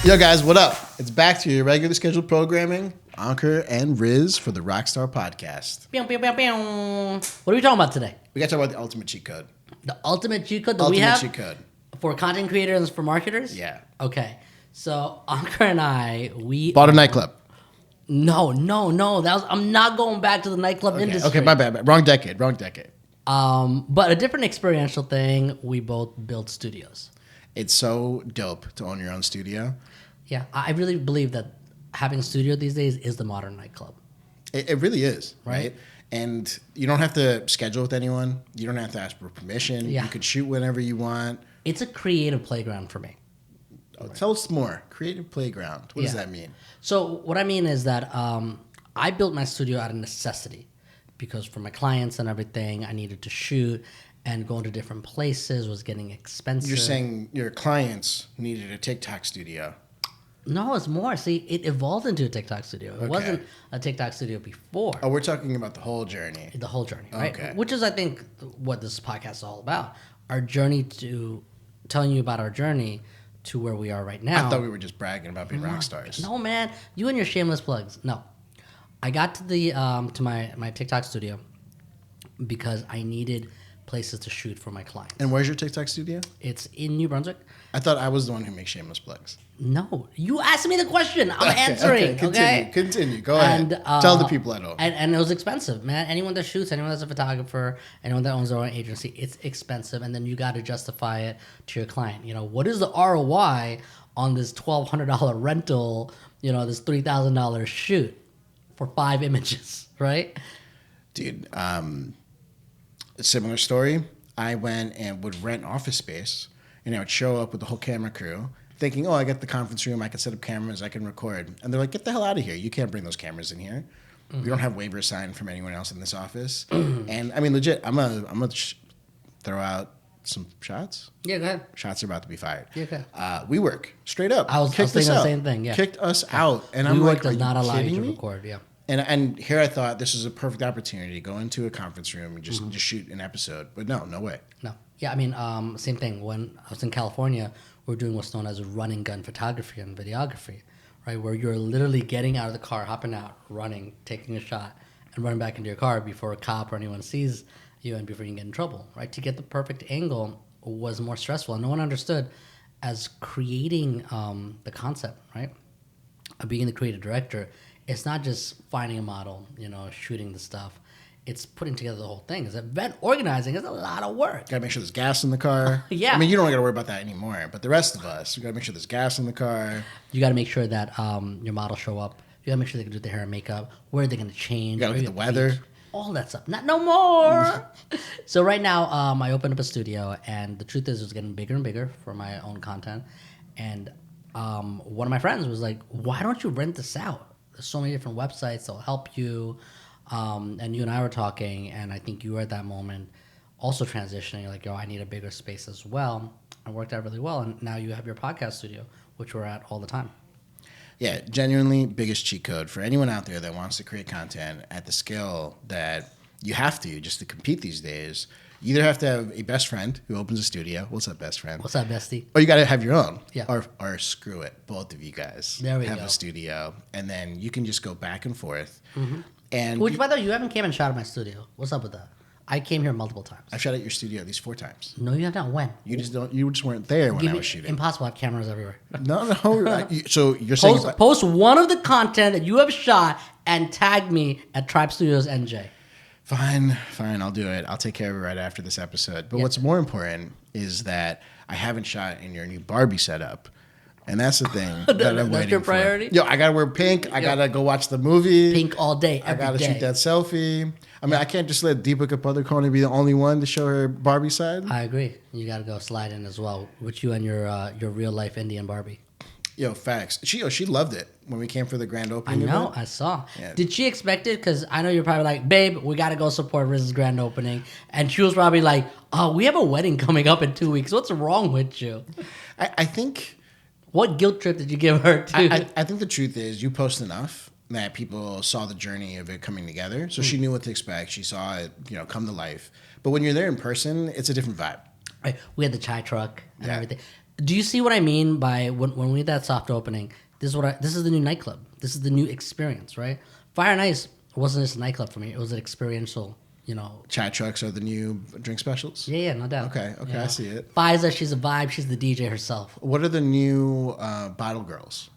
Yo, guys, what up? It's back to your regularly scheduled programming. Ankur and Riz for the Rockstar podcast. Pew, pew, pew, pew. What are we talking about today? We got to talk about the ultimate cheat code. The ultimate cheat code that we have Cheat code. for content creators and for marketers? Yeah. Okay. So Ankur and I, we Bought a nightclub. No. I'm not going back to the nightclub industry. Okay, my bad. Wrong decade. But a different experiential thing. We both built studios. It's so dope to own your own studio. Yeah, I really believe that having a studio these days is the modern nightclub. It really is, right? And you don't have to schedule with anyone. You don't have to ask for permission. Yeah. You can shoot whenever you want. It's a creative playground for me. Oh, tell us more. Creative playground. What does that mean? So what I mean is that I built my studio out of necessity because for my clients and everything, I needed to shoot, and going to different places was getting expensive. You're saying your clients needed a TikTok studio. No, it's more. See, it evolved into a TikTok studio. It wasn't a TikTok studio before. Oh, we're talking about the whole journey. The whole journey, right? Okay. Which is, I think, what this podcast is all about. Our journey to telling you about our journey to where we are right now. I thought we were just bragging about being rock stars. No, man. You and your shameless plugs. No. I got to the to my TikTok studio because I needed places to shoot for my clients. And where's your TikTok studio? It's in New Brunswick. I thought I was the one who makes shameless plugs. No, you asked me the question. I'm answering. Continue. Go ahead. Tell the people at home. And it was expensive, man. Anyone that shoots, anyone that's a photographer, anyone that owns their own agency, it's expensive. And then you got to justify it to your client. You know, what is the ROI on this $1,200 rental? You know, this $3,000 shoot for 5 images, right? Dude, a similar story. I went and would rent office space, and I would show up with the whole camera crew, thinking, oh, I got the conference room, I can set up cameras, I can record. And they're like, get the hell out of here. You can't bring those cameras in here. We don't have waivers signed from anyone else in this office. And I mean, legit, I'm gonna throw out some shots. Yeah, go ahead. Shots are about to be fired. Yeah, go ahead. WeWork, straight up. I was thinking the same thing, yeah. Kicked us out. And I'm WeWork like, does not allow you to me? record, yeah. And here I thought this is a perfect opportunity to go into a conference room and just shoot an episode. But no way. No. Yeah, I mean, same thing. When I was in California, we were doing what's known as running gun photography and videography, right? Where you're literally getting out of the car, hopping out, running, taking a shot, and running back into your car before a cop or anyone sees you and before you can get in trouble, right? To get the perfect angle was more stressful. And no one understood as creating the concept, right? Of being the creative director, it's not just finding a model, you know, shooting the stuff. It's putting together the whole thing. Because event organizing is a lot of work. Got to make sure there's gas in the car. Yeah. I mean, you don't got to worry about that anymore. But the rest of us, you got to make sure there's gas in the car. You got to make sure that your models show up. You got to make sure they can do the hair and makeup. Where are they going to change? You got to look at the weather. All that stuff. Not no more. So right now, I opened up a studio. And the truth is, it's getting bigger and bigger for my own content. And one of my friends was like, why don't you rent this out? There's so many different websites that'll help you. And you and I were talking, and I think you were at that moment also transitioning. Like, yo, I need a bigger space as well. It worked out really well. And now you have your podcast studio, which we're at all the time. Yeah, genuinely biggest cheat code for anyone out there that wants to create content at the scale that you have to just to compete these days. You either have to have a best friend who opens a studio. What's up, best friend? What's up, bestie? Or you got to have your own. Yeah. Or screw it. Both of you guys there we have go. a studio. And then you can just go back and forth. Mm-hmm. And which, by the way, you haven't came and shot at my studio. What's up with that? I came here multiple times. I've shot at your studio at least 4 times. No, you have not. When? You just weren't there when I was shooting. Impossible. I have cameras everywhere. No. So you're saying post one of the content that you have shot and tag me at Tribe Studios NJ. Fine, I'll do it. I'll take care of it right after this episode. But what's more important is that I haven't shot in your new Barbie setup. And that's the thing that I'm waiting for. That's your priority? Yo, I got to wear pink. I got to go watch the movie. Pink all day, every day. I got to shoot that selfie. I mean, I can't just let Deepika Padukone be the only one to show her Barbie side. I agree. You got to go slide in as well with you and your real life Indian Barbie. Yo, facts. She loved it when we came for the grand opening. I know, event. I saw. Yeah. Did she expect it? Because I know you're probably like, babe, we got to go support Riz's grand opening. And she was probably like, oh, we have a wedding coming up in 2 weeks. What's wrong with you? I think... What guilt trip did you give her to? I think the truth is you post enough that people saw the journey of it coming together. So she knew what to expect. She saw it, come to life. But when you're there in person, it's a different vibe. Right. We had the chai truck and everything. Do you see what I mean by when we did that soft opening? This is the new nightclub. This is the new experience, right? Fire and Ice wasn't just a nightclub for me. It was an experiential, Chat trucks are the new drink specials. Yeah, no doubt. Okay, I see it. Fiza, she's a vibe. She's the DJ herself. What are the new bottle girls?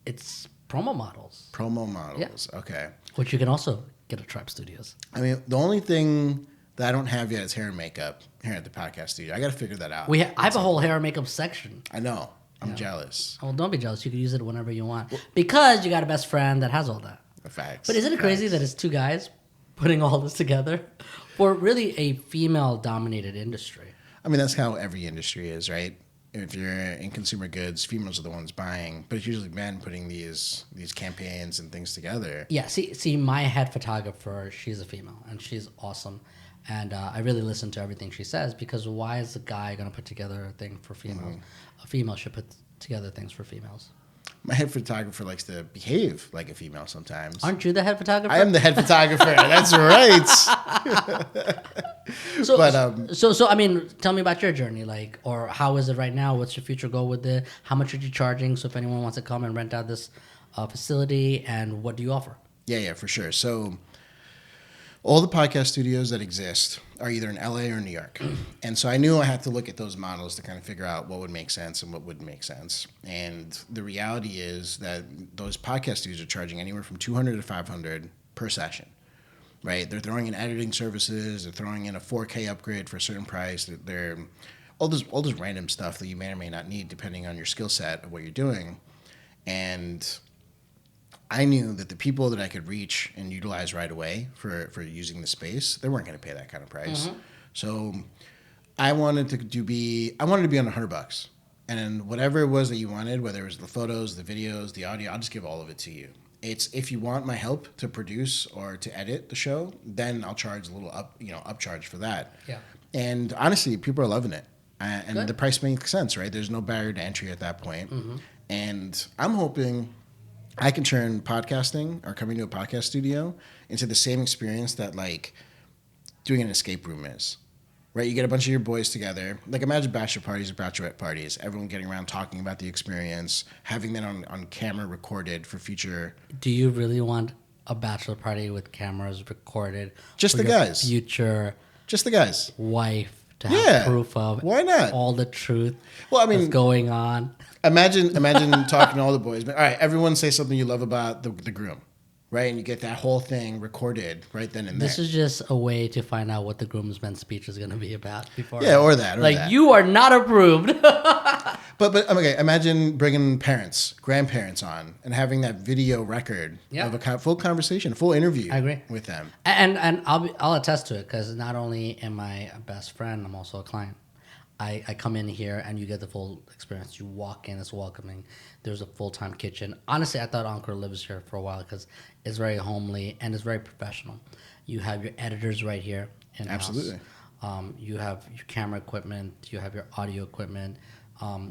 It's promo models. Promo models. Yeah. Okay. Which you can also get at Tribe Studios. I mean, the only thing that I don't have yet is hair and makeup here at the podcast studio. I got to figure that out. I have a whole hair and makeup section. I know. I'm jealous. Well, don't be jealous. You can use it whenever you want because you got a best friend that has all that. Facts. But isn't it crazy that it's two guys putting all this together for really a female-dominated industry? I mean, that's how every industry is, right? If you're in consumer goods, females are the ones buying, but it's usually men putting these campaigns and things together. Yeah. See, my head photographer, she's a female, and she's awesome. And I really listen to everything she says because why is a guy going to put together a thing for females? Mm-hmm. A female should put together things for females. My head photographer likes to behave like a female sometimes. Aren't you the head photographer? I am the head photographer. That's right. So I mean, tell me about your journey, or how is it right now? What's your future goal with it? How much are you charging? So if anyone wants to come and rent out this facility, and what do you offer? Yeah, for sure. So all the podcast studios that exist are either in LA or New York. And so I knew I had to look at those models to kind of figure out what would make sense and what wouldn't make sense. And the reality is that those podcast studios are charging anywhere from $200 to $500 per session, right? They're throwing in editing services. They're throwing in a 4K upgrade for a certain price. They're all this random stuff that you may or may not need depending on your skill set of what you're doing. And I knew that the people that I could reach and utilize right away for using the space, they weren't going to pay that kind of price. Mm-hmm. So I wanted to be on $100, and whatever it was that you wanted, whether it was the photos, the videos, the audio, I'll just give all of it to you. It's if you want my help to produce or to edit the show, then I'll charge a little upcharge for that. Yeah. And honestly, people are loving it, and Good. The price makes sense, right? There's no barrier to entry at that point, mm-hmm. and I'm hoping I can turn podcasting or coming to a podcast studio into the same experience that doing an escape room is, right? You get a bunch of your boys together. Imagine bachelor parties or bachelorette parties, everyone getting around talking about the experience, having that on camera recorded for future. Do you really want a bachelor party with cameras recorded? Just the guys. Future. Just the guys. Wife to have proof of. Why not? All the truth. Well, I mean, that's going on. Imagine talking to all the boys. All right, everyone say something you love about the groom, right? And you get that whole thing recorded right then and there. This is just a way to find out what the groomsman's speech is going to be about before. Yeah, or that. You are not approved. But okay, imagine bringing parents, grandparents on, and having that video record of a full conversation, a full interview. I agree with them. And I'll attest to it because not only am I a best friend, I'm also a client. I come in here and you get the full experience. You walk in, it's welcoming. There's a full-time kitchen. Honestly, I thought Ankur lives here for a while because it's very homely and it's very professional. You have your editors right here in-house. Absolutely. You have your camera equipment. You have your audio equipment.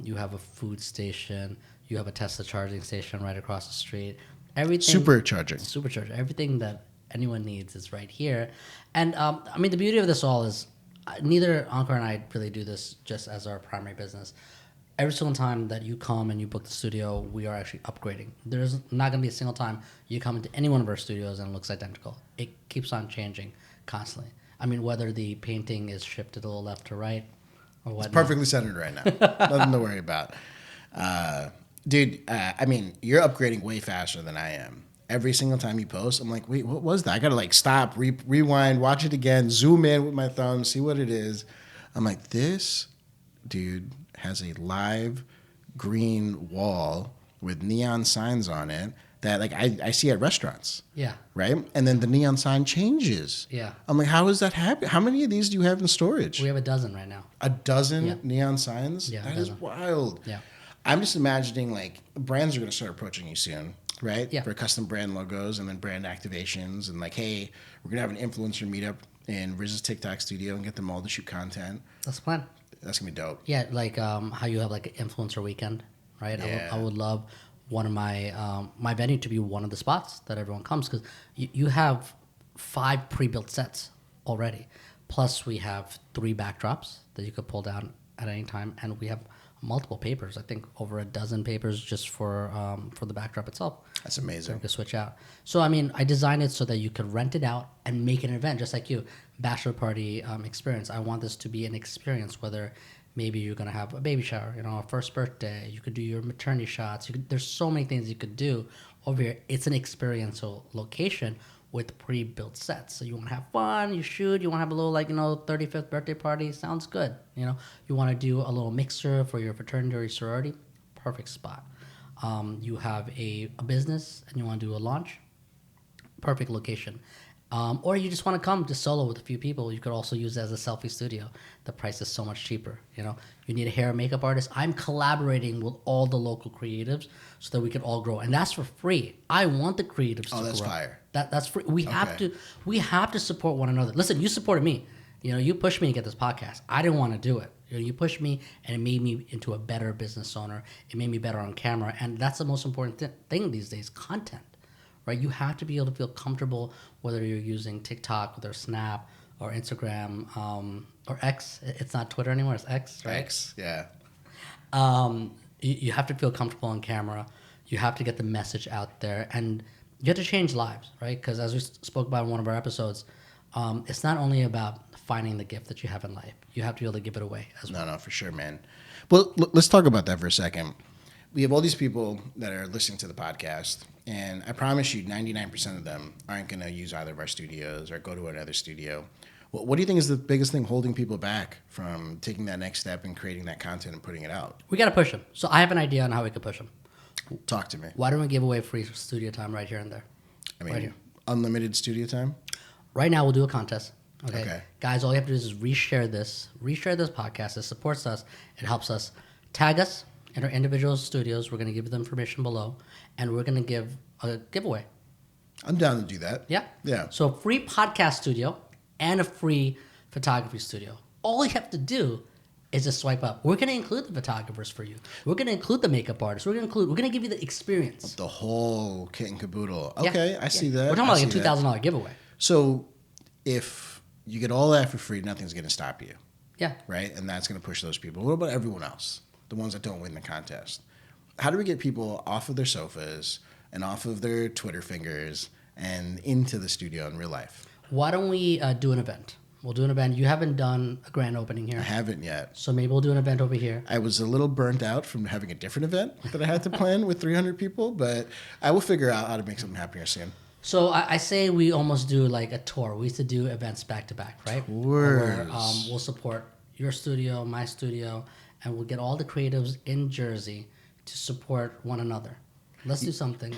You have a food station. You have a Tesla charging station right across the street. Everything. Supercharger. Everything that anyone needs is right here. And the beauty of this all is neither Ankur and I really do this just as our primary business. Every single time that you come and you book the studio, we are actually upgrading. There's not going to be a single time you come into any one of our studios and it looks identical. It keeps on changing constantly. Whether the painting is shifted a little left to right or whatnot. It's perfectly centered right now. Nothing to worry about. Dude, you're upgrading way faster than I am. Every single time you post, I'm like, wait, what was that? I got to stop, rewind, watch it again, zoom in with my thumb, see what it is. I'm like, this dude has a live green wall with neon signs on it that I see at restaurants. Yeah. Right? And then the neon sign changes. Yeah. I'm like, how is that happening? How many of these do you have in storage? We have a dozen right now. A dozen neon signs? Yeah. That is wild. Yeah. I'm just imagining brands are going to start approaching you soon. Right? Yeah. For custom brand logos and then brand activations and hey, we're going to have an influencer meetup in Riz's TikTok studio and get them all to shoot content. That's the plan. That's going to be dope. Yeah, how you have an influencer weekend, right? Yeah. I would love one of my my venue to be one of the spots that everyone comes because you have 5 pre-built sets already. Plus we have 3 backdrops that you could pull down at any time, and we have multiple papers. I think over a dozen papers just for the backdrop itself. That's So amazing. we could switch out. So I mean, I designed it so that you could rent it out and make it an event, just like you, bachelor party experience. I want this to be an experience. Whether maybe you're gonna have a baby shower, a first birthday. You could do your maternity shots. There's so many things you could do over here. It's an experiential location with pre-built sets. So you want to have fun, you shoot, you want to have a little 35th birthday party. Sounds good. You want to do a little mixer for your fraternity or your sorority. Perfect spot. You have a business and you want to do a launch. Perfect location. Or you just want to come just solo with a few people. You could also use it as a selfie studio. The price is so much cheaper. You need a hair and makeup artist. I'm collaborating with all the local creatives so that we can all grow, and that's for free. I want the creatives to grow. That's fire. That's free. We have to support one another. Listen, you supported me. You pushed me to get this podcast. I didn't want to do it. You pushed me, and it made me into a better business owner. It made me better on camera, and that's the most important thing these days: content. Right? You have to be able to feel comfortable whether you're using TikTok, or Snap, or Instagram, or X. It's not Twitter anymore. It's X, right? X, yeah. You have to feel comfortable on camera. You have to get the message out there, and you have to change lives, right? Because as we spoke about in one of our episodes, it's not only about finding the gift that you have in life. You have to be able to give it away as well. No, for sure, man. Well, let's talk about that for a second. We have all these people that are listening to the podcast, and I promise you 99% of them aren't going to use either of our studios or go to another studio. What do you think is the biggest thing holding people back from taking that next step and creating that content and putting it out? We got to push them. So I have an idea on how we could push them. Talk to me. Why don't we give away free studio time right here and there? I mean, right here. Unlimited studio time? Right now, we'll do a contest. Okay. Guys, all you have to do is reshare this podcast. It supports us. It helps us. Tag us in our individual studios. We're going to give you the information below, and we're going to give a giveaway. I'm down to do that. Yeah? Yeah. So a free podcast studio and a free photography studio. All you have to do is just swipe up. We're going to include the photographers for you. We're going to include the makeup artists. We're going to give you the experience. The whole kit and caboodle. Okay, I see that. We're talking about like a $2,000 giveaway. So if you get all that for free, nothing's going to stop you. Yeah. Right? And that's going to push those people. What about everyone else? The ones that don't win the contest. How do we get people off of their sofas and off of their Twitter fingers and into the studio in real life? Why don't we do an event? We'll do an event. You haven't done a grand opening here. I haven't yet. So maybe we'll do an event over here. I was a little burnt out from having a different event that I had to plan with 300 people, but I will figure out how to make something happen here soon. So I say we almost do like a tour. We used to do events back to back, right? Tours. Where we'll support your studio, my studio, and we'll get all the creatives in Jersey to support one another. Let's do something.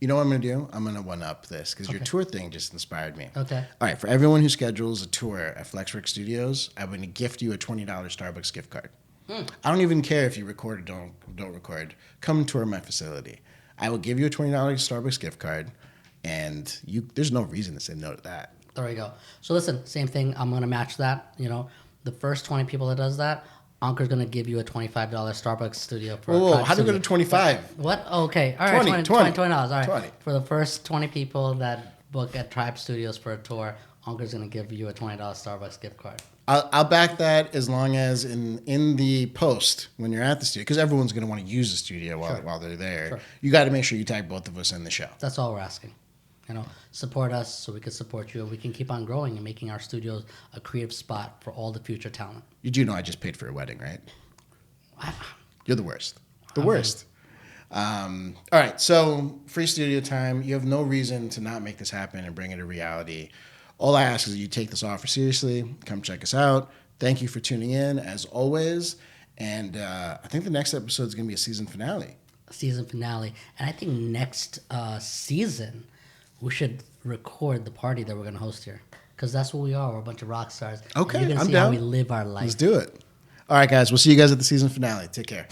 You know what I'm going to do? I'm going to one-up this because your tour thing just inspired me. Okay. All right. For everyone who schedules a tour at Flexwork Studios, I'm going to gift you a $20 Starbucks gift card. I don't even care if you record or don't record. Come tour my facility. I will give you a $20 Starbucks gift card, and there's no reason to say no to that. There we go. So listen, same thing. I'm going to match that. The first 20 people that does that, Ankur's going to give you a $25 Starbucks studio for Whoa, how do we go to 25? What? Okay. All right. $20. All right. 20. For the first 20 people that book at Tribe Studios for a tour, Ankur's going to give you a $20 Starbucks gift card. I'll back that as long as in the post when you're at the studio, because everyone's going to want to use the studio while they're there. Sure. You got to make sure you tag both of us in the show. That's all we're asking. Support us so we can support you and we can keep on growing and making our studios a creative spot for all the future talent. You do know I just paid for a wedding, right? You're the worst. The worst. All right, so free studio time. You have no reason to not make this happen and bring it to reality. All I ask is that you take this offer seriously. Come check us out. Thank you for tuning in, as always. And I think the next episode is going to be a season finale. And I think next season we should record the party that we're going to host here. Because that's what we are. We're a bunch of rock stars. Okay, and you're going to see down. how we live our life. Let's do it. All right, guys. We'll see you guys at the season finale. Take care.